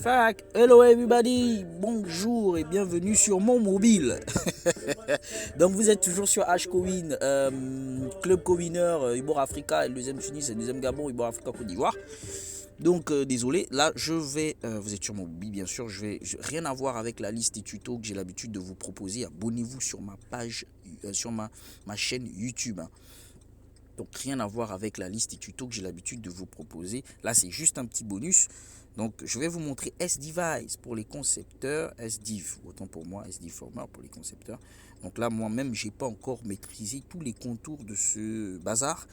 Fac, hello everybody, bonjour et bienvenue sur mon mobile. Donc vous êtes toujours sur Hcoin, Club Cowinner, Ibor Africa, et le deuxième Tunis et le deuxième Gabon, Ibor Africa, Côte d'Ivoire. Donc désolé, là je vais, vous êtes sur mon mobile bien sûr, rien à voir avec la liste des tutos que j'ai l'habitude de vous proposer. Abonnez-vous sur ma page, sur ma chaîne YouTube. Donc rien à voir avec la liste des tutos que j'ai l'habitude de vous proposer. Là c'est juste un petit bonus. Donc je vais vous montrer S-Device pour les concepteurs, S-Div, autant pour moi, S-Div Former pour les concepteurs. Donc là moi-même j'ai pas encore maîtrisé tous les contours de ce bazar,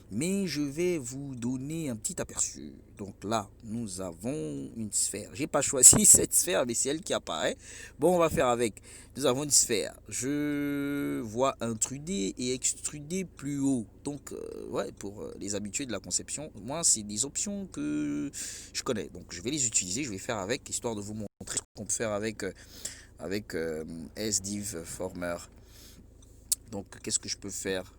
mais je vais vous donner un petit aperçu. Donc là nous avons une sphère, j'ai pas choisi cette sphère mais c'est elle qui apparaît. Bon, on va faire avec. Nous avons une sphère, je vois intruder et extruder plus haut. Donc ouais, pour les habitués de la conception, moi c'est des options que je connais, donc je vais les utiliser, je vais faire avec, histoire de vous montrer ce qu'on peut faire avec S-Div Former. Donc qu'est-ce que je peux faire?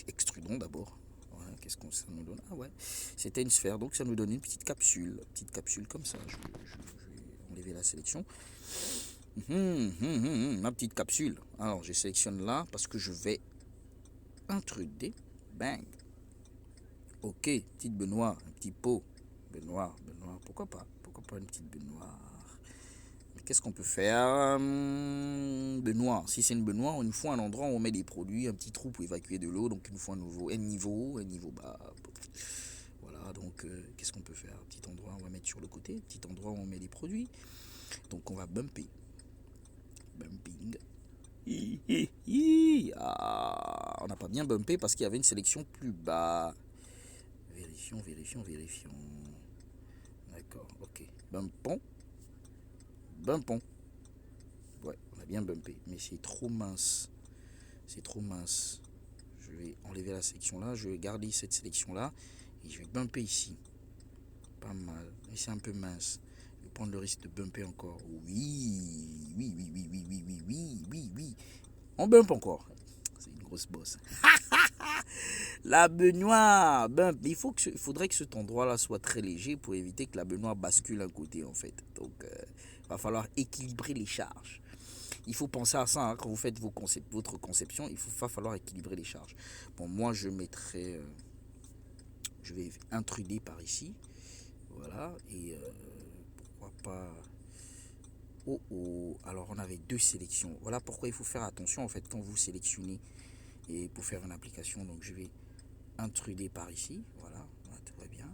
Extrudons d'abord. Voilà, qu'est-ce que ça nous donne? Ah ouais, c'était une sphère, donc ça nous donne une petite capsule comme ça. Je vais enlever la sélection. Ma petite capsule. Alors je sélectionne là parce que je vais intruder. Bang. Ok, petite baignoire, un petit pot. Baignoire, pourquoi pas une petite baignoire. Qu'est-ce qu'on peut faire? Baignoire, si c'est une baignoire, il nous faut un endroit où on met des produits, un petit trou pour évacuer de l'eau, donc il nous faut un niveau bas. Voilà, donc qu'est-ce qu'on peut faire? Petit endroit, on va mettre sur le côté, petit endroit où on met des produits. Donc on va bumper. Bumping. Ah, on n'a pas bien bumpé parce qu'il y avait une sélection plus bas. Vérifions. D'accord, ok. Bumpons. Ouais, on a bien bumpé, mais c'est trop mince. Je vais enlever la sélection là, je vais garder cette sélection là et je vais bumper ici. Pas mal, mais c'est un peu mince. Je vais prendre le risque de bumper encore. Oui. On bump encore. C'est une grosse bosse. La baignoire bump. Il faudrait que cet endroit là soit très léger pour éviter que la baignoire bascule un côté en fait. Donc il va falloir équilibrer les charges. Il faut penser à ça quand vous faites votre conception. Va falloir équilibrer les charges. Bon, moi je mettrai, je vais intruder par ici. Voilà, et pourquoi pas. Alors on avait deux sélections. Voilà pourquoi il faut faire attention en fait quand vous sélectionnez et pour faire une application. Donc je vais intruder par ici. Voilà, tout va bien.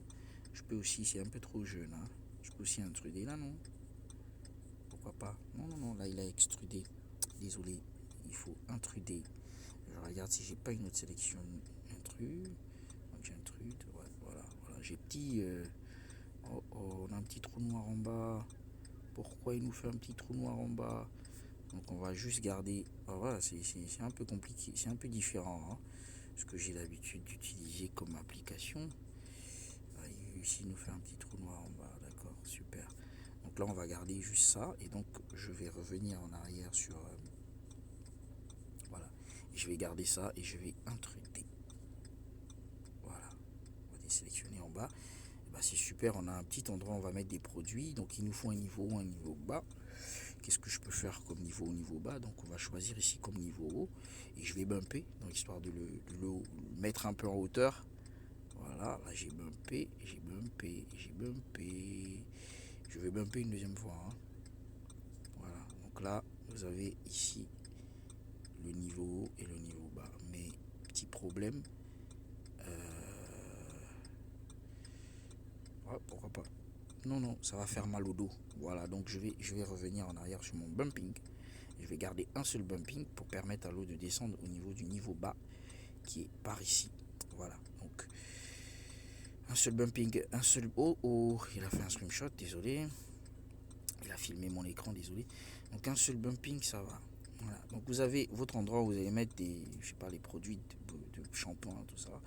Je peux aussi, c'est un peu trop jeune, hein. Je peux aussi intruder là, non? Pourquoi pas? Non, là il a extrudé. Désolé, il faut intruder. Je regarde si j'ai pas une autre sélection. Intrude. Donc j'intrude. Ouais, voilà. J'ai petit. On a un petit trou noir en bas. Pourquoi il nous fait un petit trou noir en bas? Donc on va juste garder. Voilà, c'est un peu compliqué, c'est un peu différent, hein, ce que j'ai l'habitude d'utiliser comme application. Ici il nous fait un petit trou noir en bas, d'accord, super. Donc là on va garder juste ça et donc je vais revenir en arrière sur voilà, et je vais garder ça et je vais intruder. Voilà, on va désélectionner en bas. C'est super, on a un petit endroit où on va mettre des produits, donc il nous faut un niveau bas. Qu'est-ce que je peux faire comme niveau bas? Donc on va choisir ici comme niveau haut et je vais bumper, donc histoire de le mettre un peu en hauteur. Voilà, là j'ai bumpé. Je vais bumper une deuxième fois, hein. Voilà, donc là vous avez ici le niveau haut et le niveau bas, mais petit problème, pourquoi pas. Non, ça va faire mal au dos. Voilà, donc je vais revenir en arrière sur mon bumping. Je vais garder un seul bumping pour permettre à l'eau de descendre au niveau du niveau bas qui est par ici. Voilà, donc un seul bumping, un seul... il a fait un screenshot, désolé. Il a filmé mon écran, désolé. Donc un seul bumping, ça va. Voilà, donc vous avez votre endroit où vous allez mettre les produits de shampoing, tout ça.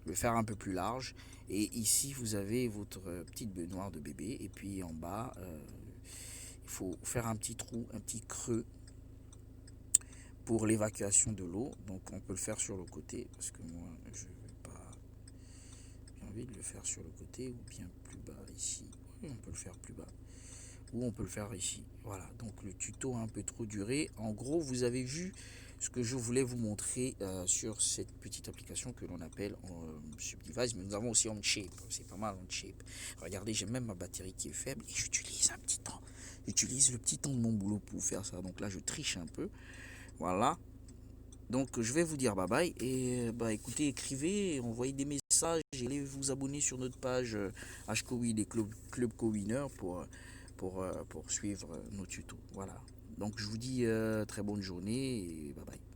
Le faire un peu plus large. Et ici, vous avez votre petite baignoire de bébé. Et puis en bas, il faut faire un petit trou, un petit creux pour l'évacuation de l'eau. Donc on peut le faire sur le côté. Parce que moi, je vais pas... J'ai envie de le faire sur le côté ou bien plus bas ici. on peut le faire plus bas. Ou on peut le faire ici. Voilà, donc le tuto a un peu trop duré. En gros, vous avez vu ce que je voulais vous montrer sur cette petite application que l'on appelle Subdevice, mais nous avons aussi OnShape. C'est pas mal OnShape. Regardez, j'ai même ma batterie qui est faible et j'utilise un petit temps. J'utilise le petit temps de mon boulot pour faire ça. Donc là, je triche un peu. Voilà. Donc je vais vous dire bye bye et bah écoutez, écrivez, envoyez des messages et allez vous abonner sur notre page HCoWin et Club CoWinner pour suivre nos tutos. Voilà. Donc je vous dis très bonne journée et bye bye.